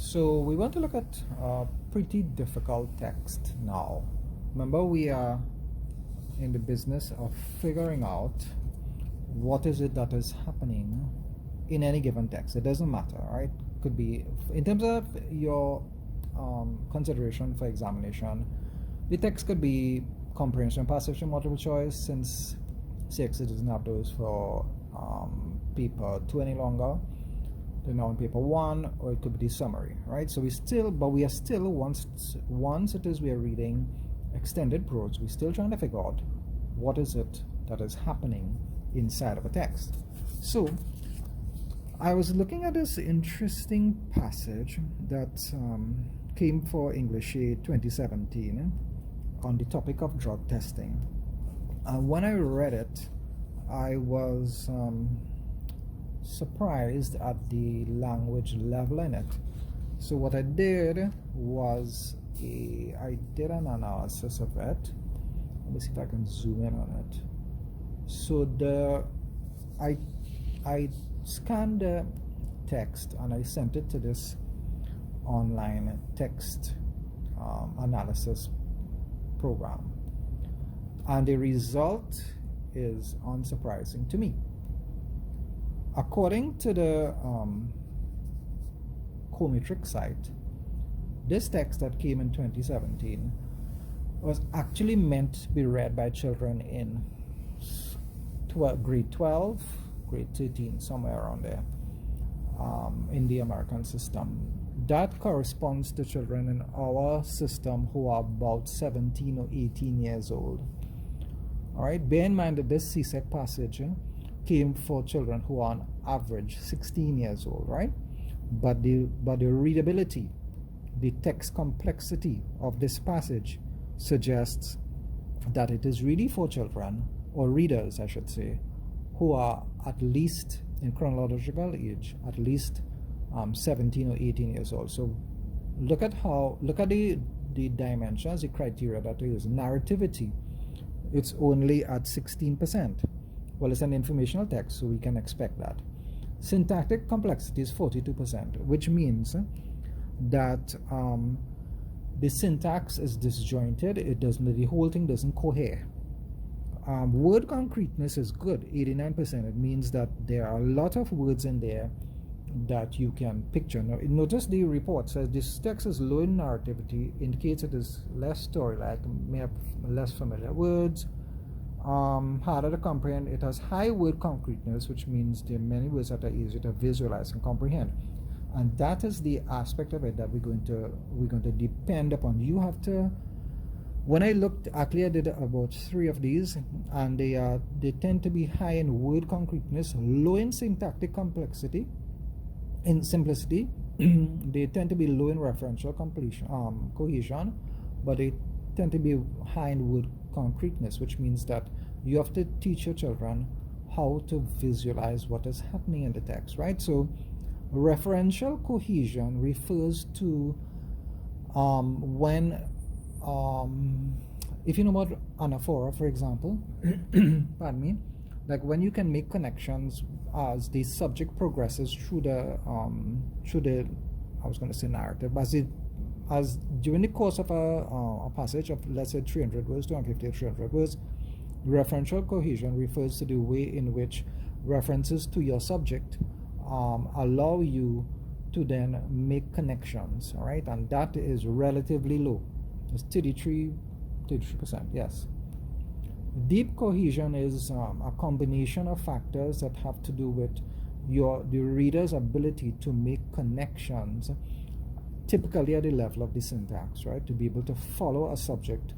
So we want to look at a pretty difficult text now. Remember, we are in the business of figuring out what is it that is happening in any given text. It doesn't matter, right? Could be, in terms of your consideration for examination, the text could be comprehension, passage, and multiple choice. Since CX doesn't have those for paper 2 any longer, they're now in paper 1, or it could be the summary, right? So we are still, once it is we are reading extended prose, we're still trying to figure out what is it that is happening inside of a text. So I was looking at this interesting passage that came for English 2017 on the topic of drug testing. When I read it, I was surprised at the language level in it. So what I did was I did an analysis of it. Let me see if I can zoom in on it. So I scanned the text and I sent it to this online text analysis program, and the result is unsurprising to me. According to the Cometric site, this text that came in 2017 was actually meant to be read by children in grade 12, grade 13, somewhere around there, in the American system. That corresponds to children in our system who are about 17 or 18 years old. All right, bear in mind that this CSEC passage came for children who are on average 16 years old, right? But the readability, the text complexity of this passage suggests that it is really for children, or readers I should say, who are at least in chronological age, at least 17 or 18 years old. So look at the dimensions, the criteria that we use. Narrativity, it's only at 16%. Well, it's an informational text, so we can expect that. Syntactic complexity is 42%, which means that the syntax is disjointed. The whole thing doesn't cohere. Word concreteness is good, 89%. It means that there are a lot of words in there that you can picture. Now, notice the report says this text is low in narrativity, indicates it is less story-like, may have less familiar words, harder to comprehend. It has high word concreteness, which means there are many words that are easier to visualize and comprehend. And that is the aspect of it that we're going to depend upon. You have to. When I looked, actually I did about 3 of these, and they tend to be high in word concreteness, low in syntactic complexity, in simplicity. They tend to be low in referential cohesion, but they tend to be high in word concreteness, which means that you have to teach your children how to visualize what is happening in the text, right? So referential cohesion refers to when if you know about anaphora, for example, pardon me, like when you can make connections as the subject progresses through the I was going to say narrative, but as during the course of a passage of, let's say, 300 words, 250 or 300 words, referential cohesion refers to the way in which references to your subject allow you to then make connections, all right? And that is relatively low. It's 33%, yes. Deep cohesion is a combination of factors that have to do with the reader's ability to make connections, typically at the level of the syntax, right? To be able to follow a subject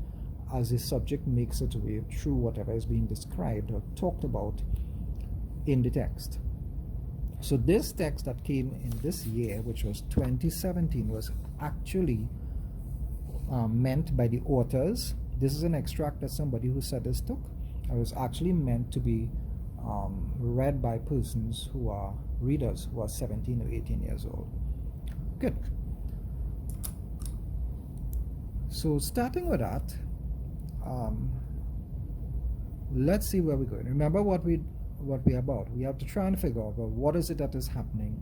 as the subject makes its way through whatever is being described or talked about in the text. So this text that came in this year, which was 2017, was actually meant by the authors. This is an extract that somebody who said this took. It was actually meant to be read by persons who are readers who are 17 or 18 years old. Good. So starting with that, let's see where we're going. Remember what we're about. We have to try and figure out, well, what is it that is happening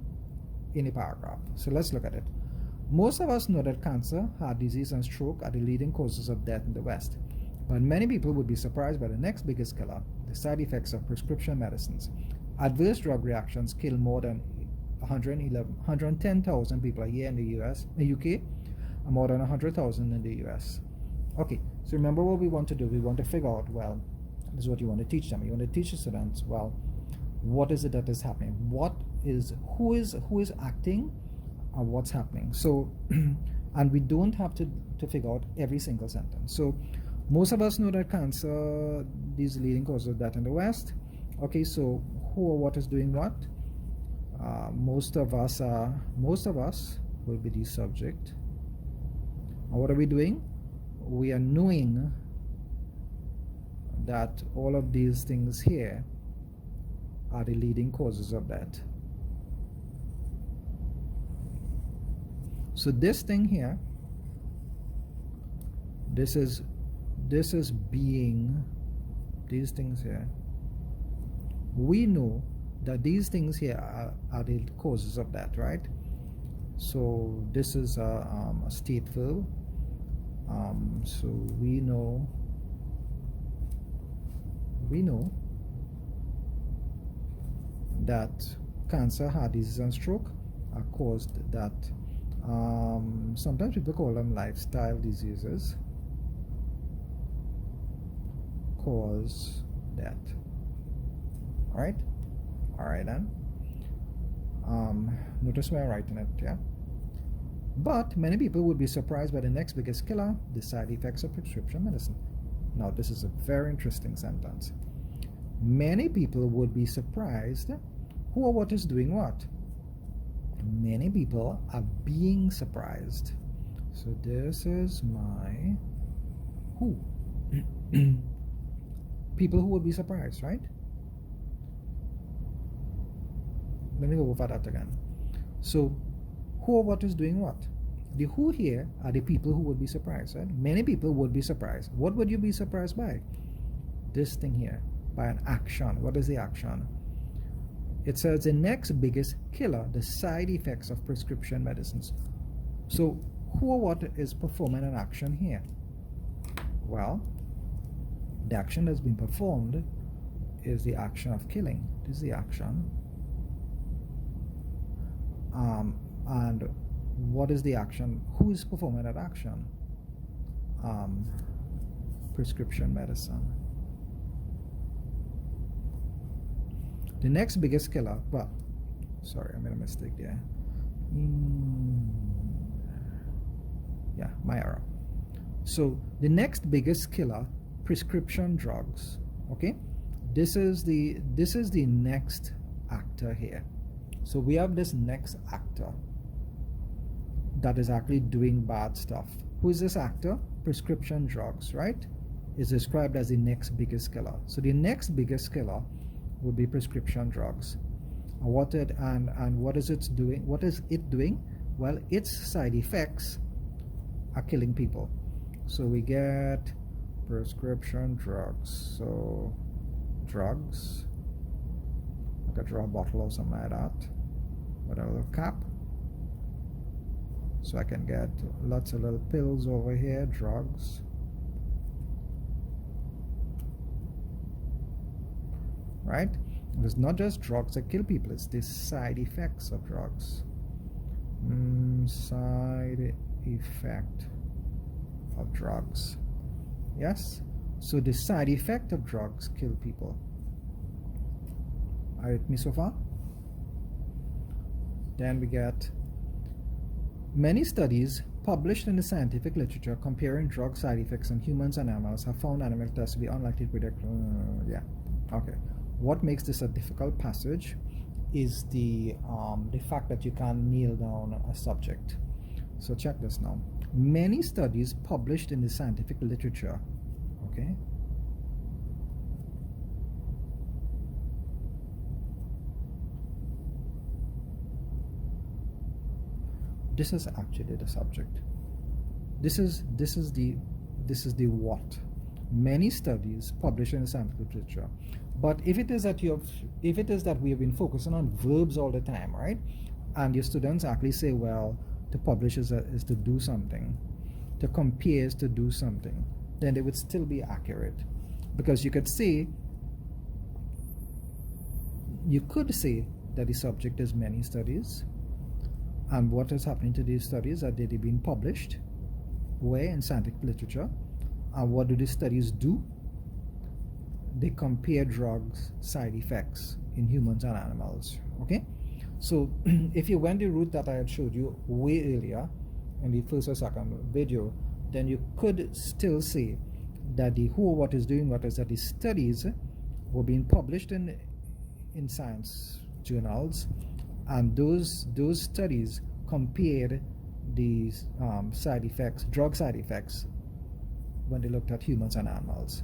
in a paragraph. So let's look at it. Most of us know that cancer, heart disease, and stroke are the leading causes of death in the West. But many people would be surprised by the next biggest killer, the side effects of prescription medicines. Adverse drug reactions kill more than 110,000 people a year in the UK, and more than 100,000 in the US. Okay, so remember what we want to do. We want to figure out, well, this is what you want to teach them. You want to teach the students, well, what is it that is happening? Who is acting and what's happening? So, and we don't have to figure out every single sentence. So, most of us know that cancer is the leading cause of death in the West. Okay, so who or what is doing what? Most of us will be the subject. And what are we doing? We are knowing that all of these things here are the leading causes of death. So this thing here, this is being, these things here, we know that these things here are the causes of that, right? So this is a state verb. So we know that cancer, heart disease, and stroke are caused that. Sometimes people call them lifestyle diseases. Cause death. All right then. Notice where I'm writing it, yeah? But many people would be surprised by the next biggest killer, the side effects of prescription medicine. Now, this is a very interesting sentence. Many people would be surprised who or what is doing what. Many people are being surprised. So this is my who. People who would be surprised, right? Let me go over that again. So who or what is doing what? The who here are the people who would be surprised, right? Many people would be surprised. What would you be surprised by? This thing here, by an action. What is the action? It says the next biggest killer, the side effects of prescription medicines. So who or what is performing an action here? Well, the action that's been performed is the action of killing. This is the action. And what is the action? Who is performing that action? Prescription medicine. The next biggest killer, well, sorry, I made a mistake there. Yeah, my error. So the next biggest killer, prescription drugs. Okay, this is the next actor here. So we have this next actor that is actually doing bad stuff. Who is this actor? Prescription drugs, right? Is described as the next biggest killer. So the next biggest killer would be prescription drugs. And what is it doing? What is it doing? Well, its side effects are killing people. So we get prescription drugs. So drugs, like a draw bottle or something like that, with a little cap. So I can get lots of little pills over here, drugs. Right? It's not just drugs that kill people, it's the side effects of drugs. Side effect of drugs. Yes? So the side effect of drugs kill people. Are you with me so far? Then we get many studies published in the scientific literature comparing drug side effects on humans and animals have found animal tests to be unlikely to predict. Yeah, okay. What makes this a difficult passage is the fact that you can't nail down a subject. So check this now. Many studies published in the scientific literature, okay? This is actually the subject. This is the what. Many studies published in the scientific literature. But if it is that we have been focusing on verbs all the time, right? And your students actually say, well, To publish is to do something. To compare is to do something. Then they would still be accurate. Because you could say that the subject is many studies, and what is happening to these studies are they've been published where in scientific literature, and what do these studies do? They compare drugs side effects in humans and animals. Okay, so if you went the route that I had showed you way earlier in the first or second video, then you could still say that the who what is doing what is that the studies were being published in science journals, and those studies compared these side effects, drug side effects, when they looked at humans and animals.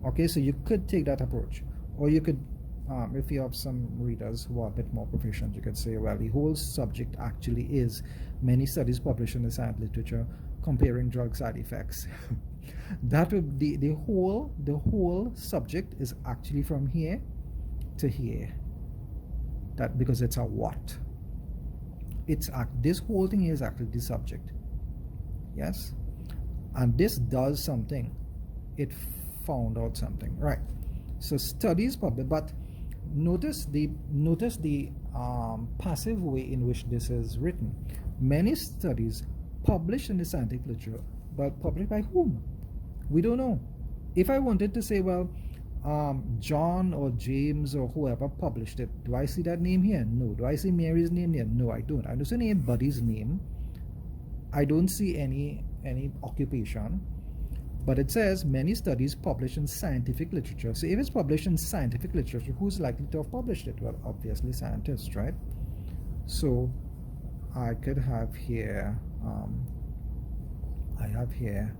Okay, so you could take that approach, or you could, if you have some readers who are a bit more proficient, you could say, well, the whole subject actually is many studies published in the science literature comparing drug side effects. That would be the whole subject is actually from here to here. That because it's a what. This whole thing is actually the subject. Yes, and this does something. It found out something, right? So studies published, but notice the passive way in which this is written. Many studies published in the scientific literature, but published by whom? We don't know. If I wanted to say, well, John or James or whoever published it, do I see that name here? No. Do I see Mary's name here? No, I don't. I don't see anybody's name. I don't see any occupation. But it says many studies published in scientific literature. So if it's published in scientific literature, who's likely to have published it? Well, obviously scientists, right? So I could have here, I have here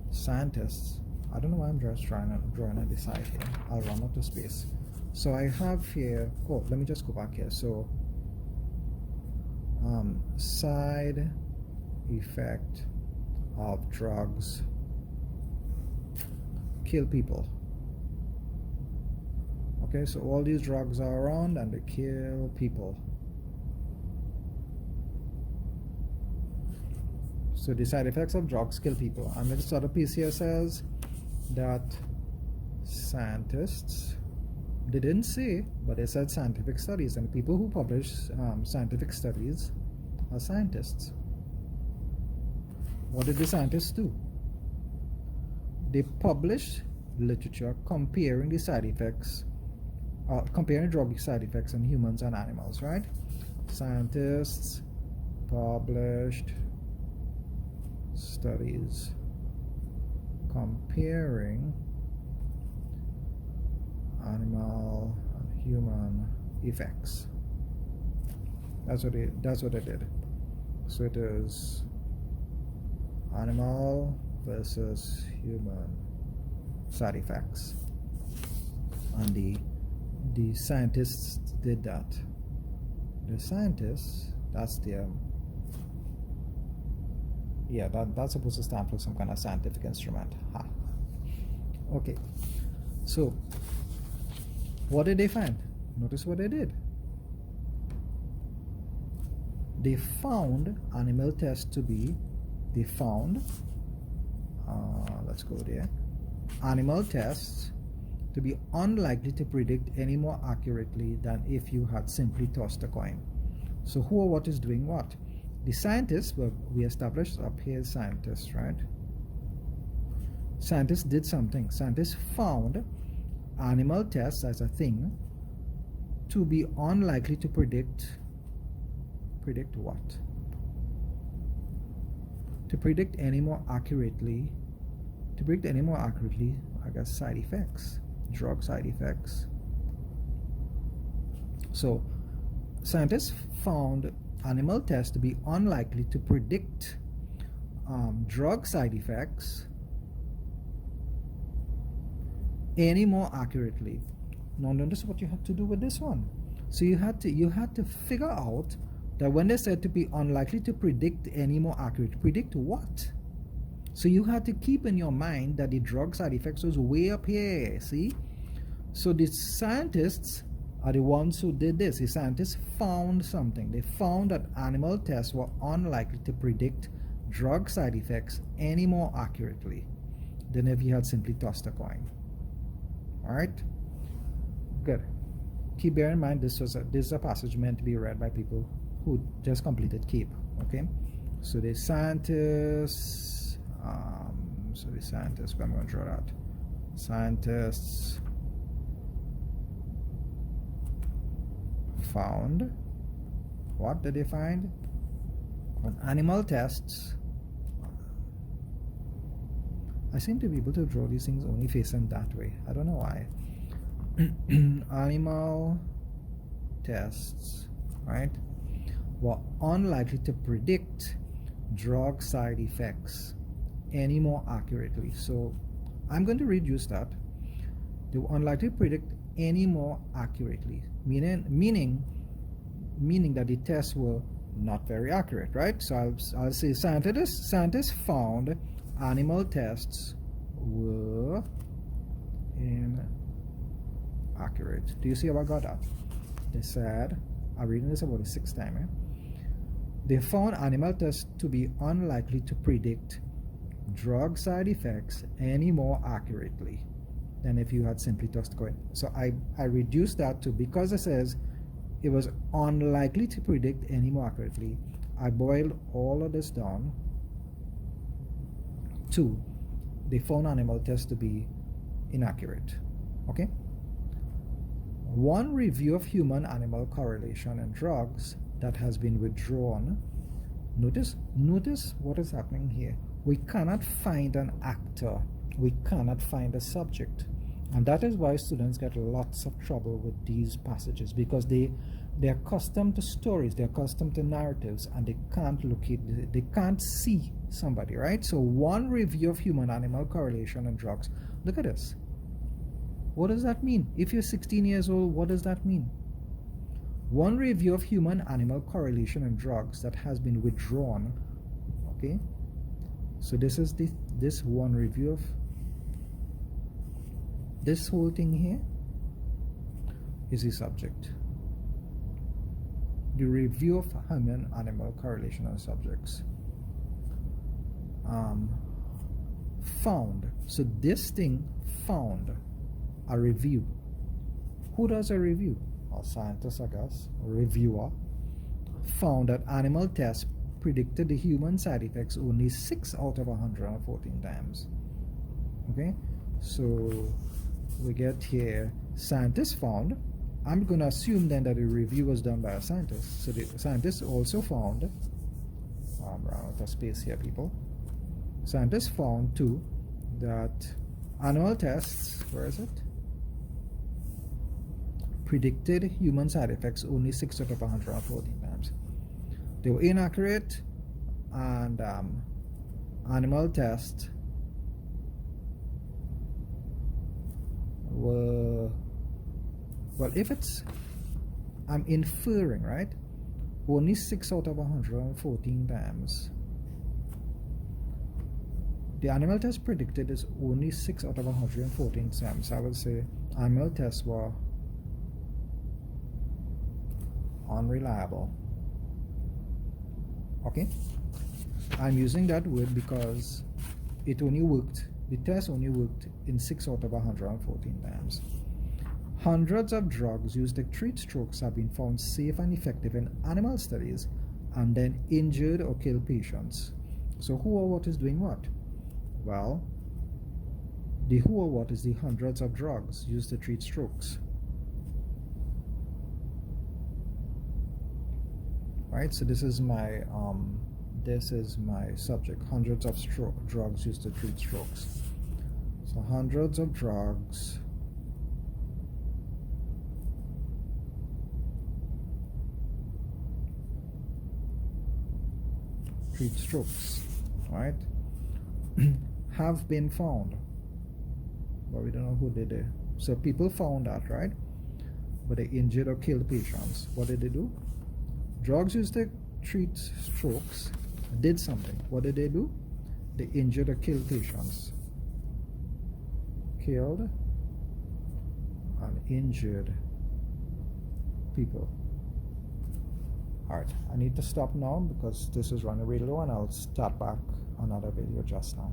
scientists. I don't know why I'm just drawing on the side here. I'll run out of space. So I have here, oh, let me just go back here. So side effect of drugs kill people. Okay, so all these drugs are around and they kill people. So the side effects of drugs kill people. And this other piece here says that scientists, they didn't say, but they said scientific studies, and people who publish scientific studies are scientists. What did the scientists do? They published literature comparing the side effects, comparing drug side effects in humans and animals, right? Scientists published studies comparing animal and human effects. That's what they did. So it is animal versus human side effects, and the scientists did that. The scientists, that's their, yeah, that's supposed to stand for some kind of scientific instrument. Ha. Okay, so what did they find? Notice what they did. They found animal tests to be, they found, let's go there, animal tests to be unlikely to predict any more accurately than if you had simply tossed a coin. So who or what is doing what? The scientists, well, we established up here scientists, right? Scientists did something. Scientists found animal tests as a thing to be unlikely to predict what? To predict any more accurately, I guess, side effects, drug side effects. So scientists found animal tests to be unlikely to predict drug side effects any more accurately. Now notice what you have to do with this one. So you had to figure out that when they said to be unlikely to predict any more accurately, predict what? So you had to keep in your mind that the drug side effects was way up here, see? So the scientists are the ones who did this. The scientists found something. They found that animal tests were unlikely to predict drug side effects any more accurately than if you had simply tossed a coin. All right? Good. Keep bear in mind this is a passage meant to be read by people who just completed CAPE. Okay? So the scientists, I'm going to draw that. Scientists found, what did they find? On animal tests, I seem to be able to draw these things only facing that way. I don't know why. Animal tests, right, were unlikely to predict drug side effects any more accurately. So I'm going to reduce that. They were unlikely to predict any more accurately, meaning that the tests were not very accurate, right? So I'll say scientists found animal tests were inaccurate. Do you see how I got that? They said, I'm reading this about the sixth time. They found animal tests to be unlikely to predict drug side effects any more accurately than if you had simply tossed a coin. So I reduced that to, because it says it was unlikely to predict any more accurately, I boiled all of this down to they found animal tests to be inaccurate. Okay? One review of human-animal correlation in drugs that has been withdrawn. Notice what is happening here. We cannot find an actor. We cannot find a subject. And that is why students get lots of trouble with these passages, because they're accustomed to stories, they're accustomed to narratives, and they can't locate, they can't see somebody, right? So one review of human-animal correlation in drugs. Look at this. What does that mean? If you're 16 years old, what does that mean? One review of human-animal correlation in drugs that has been withdrawn. Okay? So this is this one review of this whole thing here is the subject. The review of human-animal correlation on subjects. Found. So this thing found a review. Who does a review? A scientist, I guess. A reviewer. Found that animal tests predicted the human side effects only 6 out of 114 times. Okay? So we get here, scientists found. I'm going to assume then that the review was done by a scientist. So the scientists also found, run out of space here, people. Scientists found too that animal tests, where is it? Predicted human side effects only 6 out of 114 times. They were inaccurate, and animal tests were, well, if it's, I'm inferring, right? Only 6 out of 114 times. The animal test predicted is only 6 out of 114 times. I would say animal tests were unreliable. Okay? I'm using that word because it only worked, the test only worked in 6 out of 114 times. Hundreds of drugs used to treat strokes have been found safe and effective in animal studies and then injured or killed patients. So who or what is doing what? Well, the who or what is the hundreds of drugs used to treat strokes. Right, so this is my subject, hundreds of drugs used to treat strokes. So hundreds of drugs treat strokes, right? Have been found, but we don't know who did it. So people found that, right? But they injured or killed patients. What did they do? Drugs used to treat strokes did something. What did they do? They injured or killed patients. Killed and injured people. Alright, I need to stop now because this is running really low, and I'll start back another video just now.